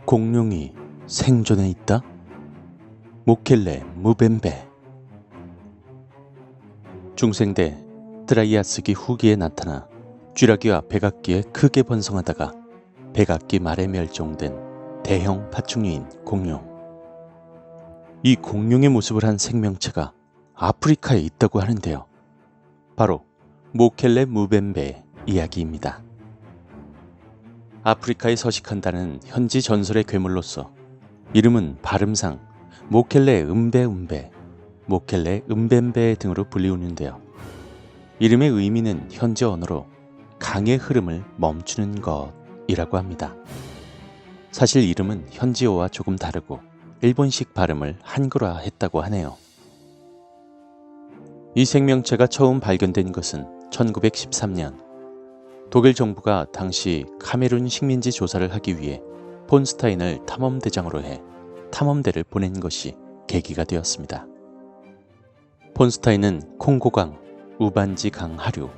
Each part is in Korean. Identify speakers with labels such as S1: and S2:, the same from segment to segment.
S1: 공룡이 생존해 있다? 모켈레 무벤베. 중생대 트라이아스기 후기에 나타나 쥐라기와 백악기에 크게 번성하다가 백악기 말에 멸종된 대형 파충류인 공룡. 이 공룡의 모습을 한 생명체가 아프리카에 있다고 하는데요. 바로 모켈레 무벤베의 이야기입니다. 아프리카에 서식한다는 현지 전설의 괴물로서 이름은 발음상 모켈레 음베, 모켈레 음벤베 등으로 불리우는데요. 이름의 의미는 현지 언어로 강의 흐름을 멈추는 것이라고 합니다. 사실 이름은 현지어와 조금 다르고 일본식 발음을 한글화했다고 하네요. 이 생명체가 처음 발견된 것은 1913년 독일 정부가 당시 카메룬 식민지 조사를 하기 위해 폰스타인을 탐험대장으로 해 탐험대를 보낸 것이 계기가 되었습니다. 폰스타인은 콩고강, 우반지 강 하류,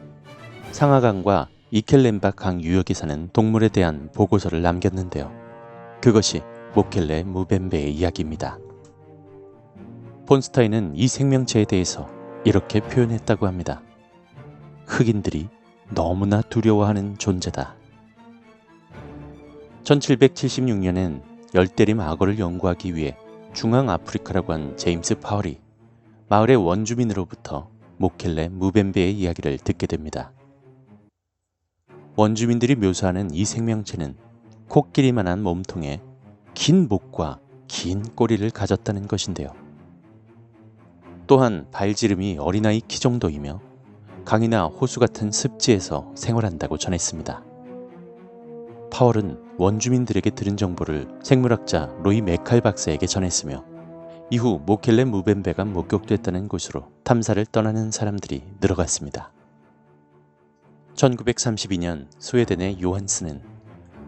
S1: 상하강과 이켈렘바 강 유역에 사는 동물에 대한 보고서를 남겼는데요. 그것이 모켈레 무벤베의 이야기입니다. 폰스타인은 이 생명체에 대해서 이렇게 표현했다고 합니다. 흑인들이 너무나 두려워하는 존재다. 1776년엔 열대림 악어를 연구하기 위해 중앙아프리카라고 한 제임스 파월이 마을의 원주민으로부터 모켈레 무벤베의 이야기를 듣게 됩니다. 원주민들이 묘사하는 이 생명체는 코끼리만한 몸통에 긴 목과 긴 꼬리를 가졌다는 것인데요. 또한 발지름이 어린아이 키 정도이며 강이나 호수 같은 습지에서 생활한다고 전했습니다. 파월은 원주민들에게 들은 정보를 생물학자 로이 메칼 박사에게 전했으며 이후 모켈레 무벤베가 목격됐다는 곳으로 탐사를 떠나는 사람들이 늘어갔습니다. 1932년 스웨덴의 요한스는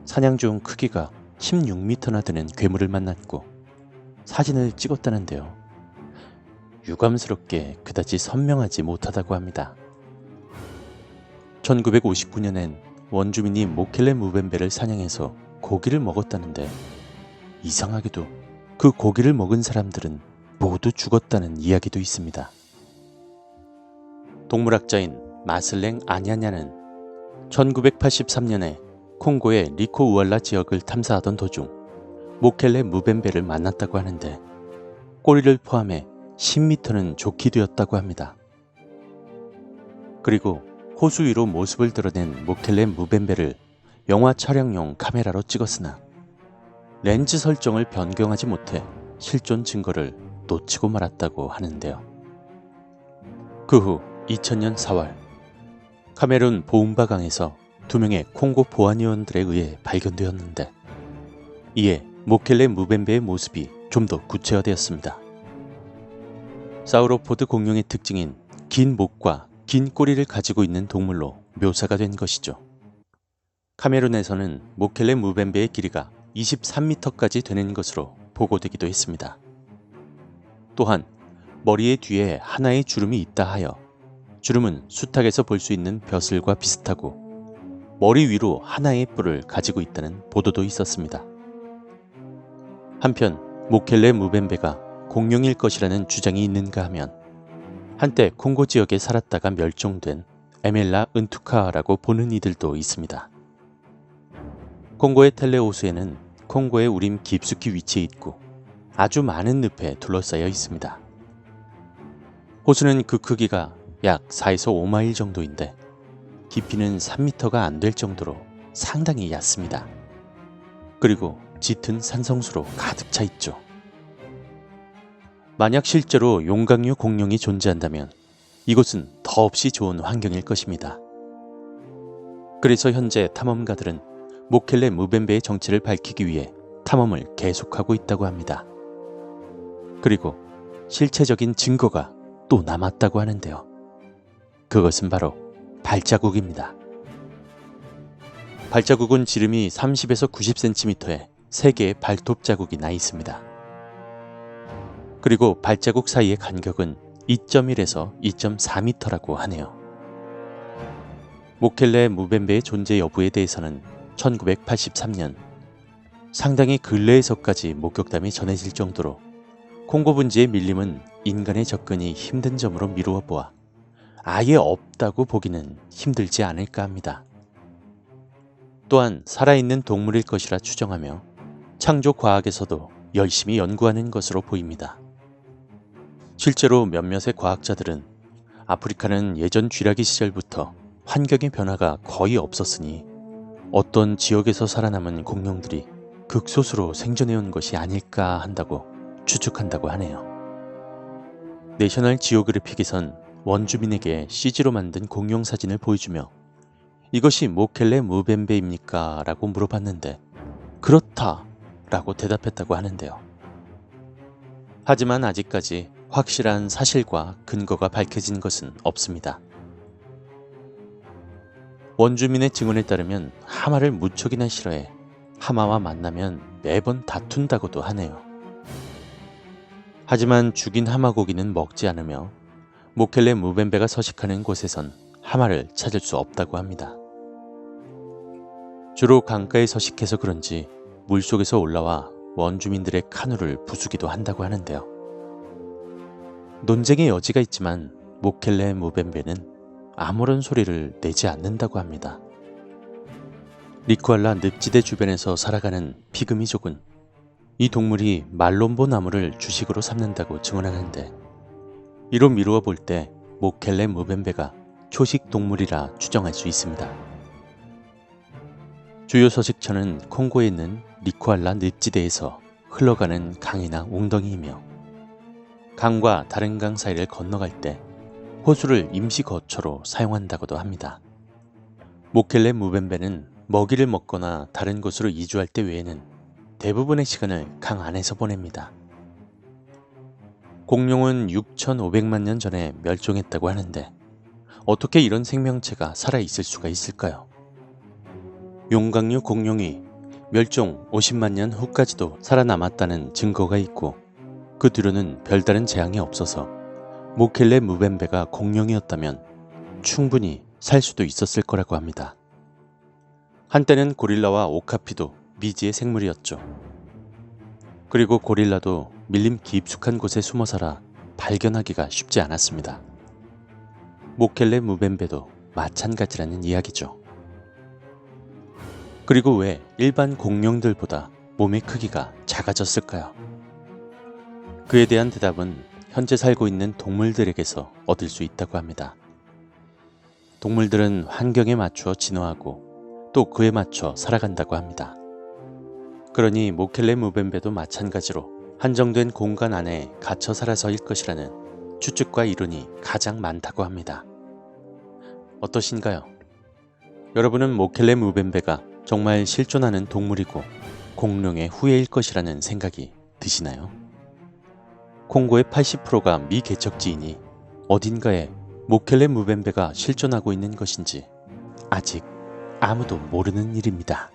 S1: 사냥 중 크기가 16m나 되는 괴물을 만났고 사진을 찍었다는데요. 유감스럽게 그다지 선명하지 못하다고 합니다. 1959년엔 원주민이 모켈레 무벤베를 사냥해서 고기를 먹었다는데 이상하게도 그 고기를 먹은 사람들은 모두 죽었다는 이야기도 있습니다. 동물학자인 마슬랭 아냐냐는 1983년에 콩고의 리코 우알라 지역을 탐사하던 도중 모켈레 무벤베를 만났다고 하는데 꼬리를 포함해 10m는 좋게 되었다고 합니다. 그리고 호수 위로 모습을 드러낸 모켈레 무벤베를 영화 촬영용 카메라로 찍었으나 렌즈 설정을 변경하지 못해 실존 증거를 놓치고 말았다고 하는데요. 그 후 2000년 4월 카메룬 보움바강에서 2명의 콩고 보안요원들에 의해 발견되었는데 이에 모켈레 무벤베의 모습이 좀 더 구체화되었습니다. 사우로포드 공룡의 특징인 긴 목과 긴 꼬리를 가지고 있는 동물로 묘사가 된 것이죠. 카메룬에서는 모켈레 무벤베의 길이가 23m까지 되는 것으로 보고되기도 했습니다. 또한 머리의 뒤에 하나의 주름이 있다 하여 주름은 수탉에서 볼 수 있는 벼슬과 비슷하고 머리 위로 하나의 뿔을 가지고 있다는 보도도 있었습니다. 한편 모켈레 무벤베가 공룡일 것이라는 주장이 있는가 하면 한때 콩고 지역에 살았다가 멸종된 에멜라 은투카라고 보는 이들도 있습니다. 콩고의 텔레 호수에는 콩고의 우림 깊숙이 위치해 있고 아주 많은 늪에 둘러싸여 있습니다. 호수는 그 크기가 약 4에서 5마일 정도인데 깊이는 3m가 안 될 정도로 상당히 얕습니다. 그리고 짙은 산성수로 가득 차 있죠. 만약 실제로 용광류 공룡이 존재한다면 이곳은 더없이 좋은 환경일 것입니다. 그래서 현재 탐험가들은 모켈레 무벤베의 정체를 밝히기 위해 탐험을 계속하고 있다고 합니다. 그리고 실체적인 증거가 또 남았다고 하는데요. 그것은 바로 발자국입니다. 발자국은 지름이 30에서 90cm의 3개의 발톱 자국이 나 있습니다. 그리고 발자국 사이의 간격은 2.1에서 2.4m라고 하네요. 모켈레 무벤베의 존재 여부에 대해서는 1983년 상당히 근래에서까지 목격담이 전해질 정도로 콩고 분지의 밀림은 인간의 접근이 힘든 점으로 미루어 보아 아예 없다고 보기는 힘들지 않을까 합니다. 또한 살아있는 동물일 것이라 추정하며 창조 과학에서도 열심히 연구하는 것으로 보입니다. 실제로 몇몇의 과학자들은 아프리카는 예전 쥐라기 시절부터 환경의 변화가 거의 없었으니 어떤 지역에서 살아남은 공룡들이 극소수로 생존해온 것이 아닐까 한다고 추측한다고 하네요. 내셔널 지오그래픽에선 원주민에게 CG로 만든 공룡 사진을 보여주며 이것이 모켈레 무벤베입니까? 라고 물어봤는데 그렇다! 라고 대답했다고 하는데요. 하지만 아직까지 확실한 사실과 근거가 밝혀진 것은 없습니다. 원주민의 증언에 따르면 하마를 무척이나 싫어해 하마와 만나면 매번 다툰다고도 하네요. 하지만 죽인 하마 고기는 먹지 않으며 모켈레 무벤베가 서식하는 곳에선 하마를 찾을 수 없다고 합니다. 주로 강가에 서식해서 그런지 물속에서 올라와 원주민들의 카누를 부수기도 한다고 하는데요. 논쟁의 여지가 있지만 모켈레 무벤베는 아무런 소리를 내지 않는다고 합니다. 리쿠알라 늪지대 주변에서 살아가는 피그미족은 이 동물이 말롬보 나무를 주식으로 삼는다고 증언하는데 이로 미루어 볼 때 모켈레 무벤베가 초식 동물이라 추정할 수 있습니다. 주요 서식처는 콩고에 있는 리쿠알라 늪지대에서 흘러가는 강이나 웅덩이이며 강과 다른 강 사이를 건너갈 때 호수를 임시 거처로 사용한다고도 합니다. 모켈레 무벤베는 먹이를 먹거나 다른 곳으로 이주할 때 외에는 대부분의 시간을 강 안에서 보냅니다. 공룡은 6,500만 년 전에 멸종했다고 하는데 어떻게 이런 생명체가 살아있을 수가 있을까요? 용광류 공룡이 멸종 50만 년 후까지도 살아남았다는 증거가 있고 그 뒤로는 별다른 재앙이 없어서 모켈레 무벤베가 공룡이었다면 충분히 살 수도 있었을 거라고 합니다. 한때는 고릴라와 오카피도 미지의 생물이었죠. 그리고 고릴라도 밀림 깊숙한 곳에 숨어 살아 발견하기가 쉽지 않았습니다. 모켈레 무벤베도 마찬가지라는 이야기죠. 그리고 왜 일반 공룡들보다 몸의 크기가 작아졌을까요? 그에 대한 대답은 현재 살고 있는 동물들에게서 얻을 수 있다고 합니다. 동물들은 환경에 맞추어 진화하고 또 그에 맞춰 살아간다고 합니다. 그러니 모켈레 무벤베도 마찬가지로 한정된 공간 안에 갇혀 살아서일 것이라는 추측과 이론이 가장 많다고 합니다. 어떠신가요? 여러분은 모켈레 무벤베가 정말 실존하는 동물이고 공룡의 후예일 것이라는 생각이 드시나요? 콩고의 80%가 미개척지이니 어딘가에 모켈레 무벤베가 실존하고 있는 것인지 아직 아무도 모르는 일입니다.